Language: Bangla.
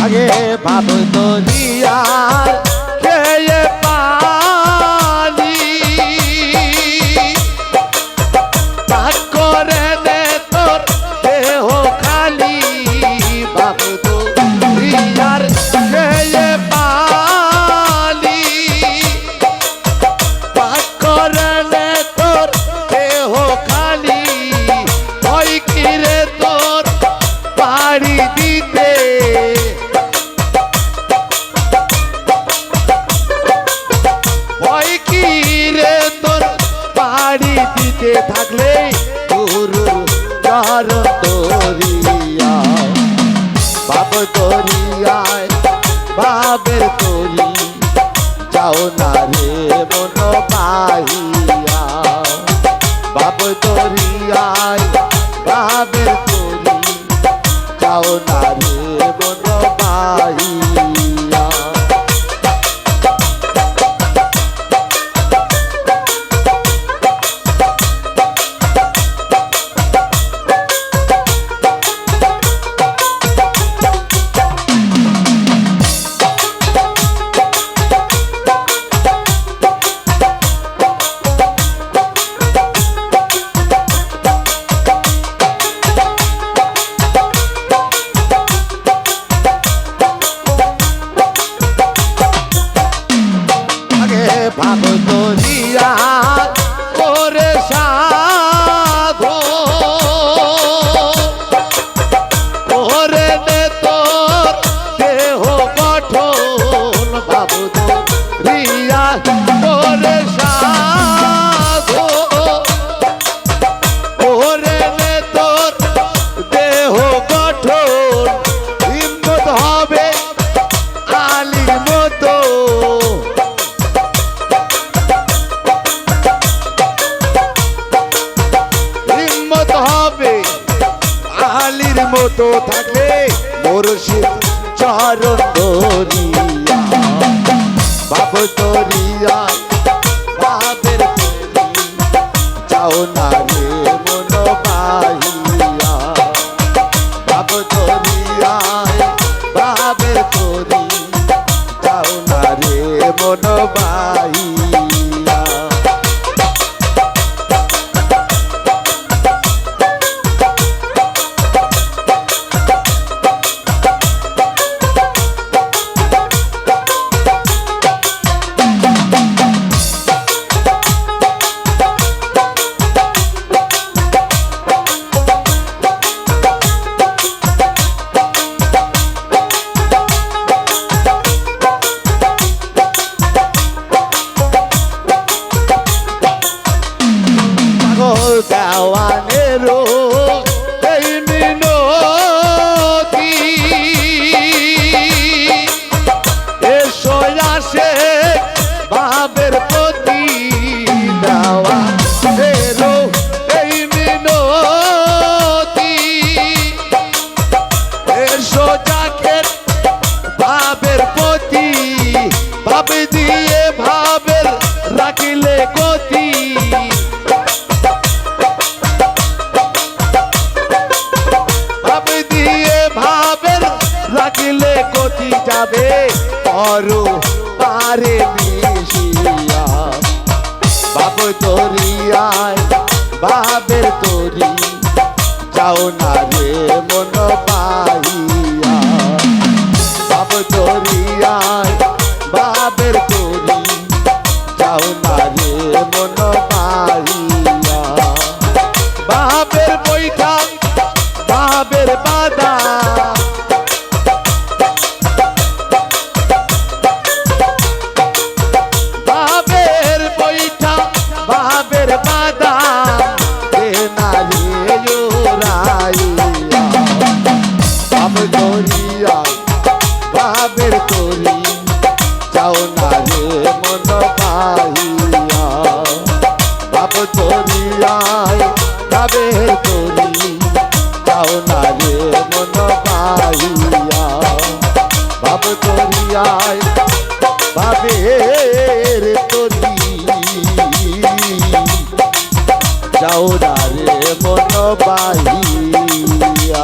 আগে ভাব দরিয়ার খেয়ে পানি পাক করে নে তোর দেহ খালি ভাব দরিয়ার খেয়ে পানি পাক করে নে তোর দেহ খালি ওই কিরে তোর পাড়ি দিতে দিতে থাকলে গুরুর চরণ দরিয়া বাব দরিয়ায় বাবের তরি যাও না রে মন পাহিয়া বাব দরিয়ায় বাবের তরি যাও না রে মন পাহিয়া ভাব দরিয়া করে সাধো করে নে তোর দেহ গঠন ভাব দরিয়া করে সাধো করে নে তোর দেহ গঠন হিম্মত হবে আলীর মতো আলীর মতো থাকলে মুর্শিদ চরণ দরিয়া বাব দরিয়া বাবের তরি যাও না রে মন পাহিয়া বাব দরিয়ায় বাবের তরি যাও না রে মন পাহিয়া দেওয়ানেরও এই মিনতি এসো আসে বাবের প্রতি দেওয়ানেরও এই মিনতি এসো জাকের বাবের প্রতি ভাব দিয়ে ভাবের রাখিলে গতি রাখিলে গতি যাবে পরো পারে মিশিয়া বাব দরিয়ায় বাবের তরি যাও না রে মন পাহিয়া বাব দরিয়ায় বাবের তরি যাও না রে মন পাহিয়া বাবের বৈঠা বাবের বাদা বাবের তরি যাও না রে মন পাহিয়া বাব দরিয়ায় বাবের তরি যাও না রে মন পাহিয়া বাব দরিয়ায় বাবের তরি যাও না রে মন পাহিয়া।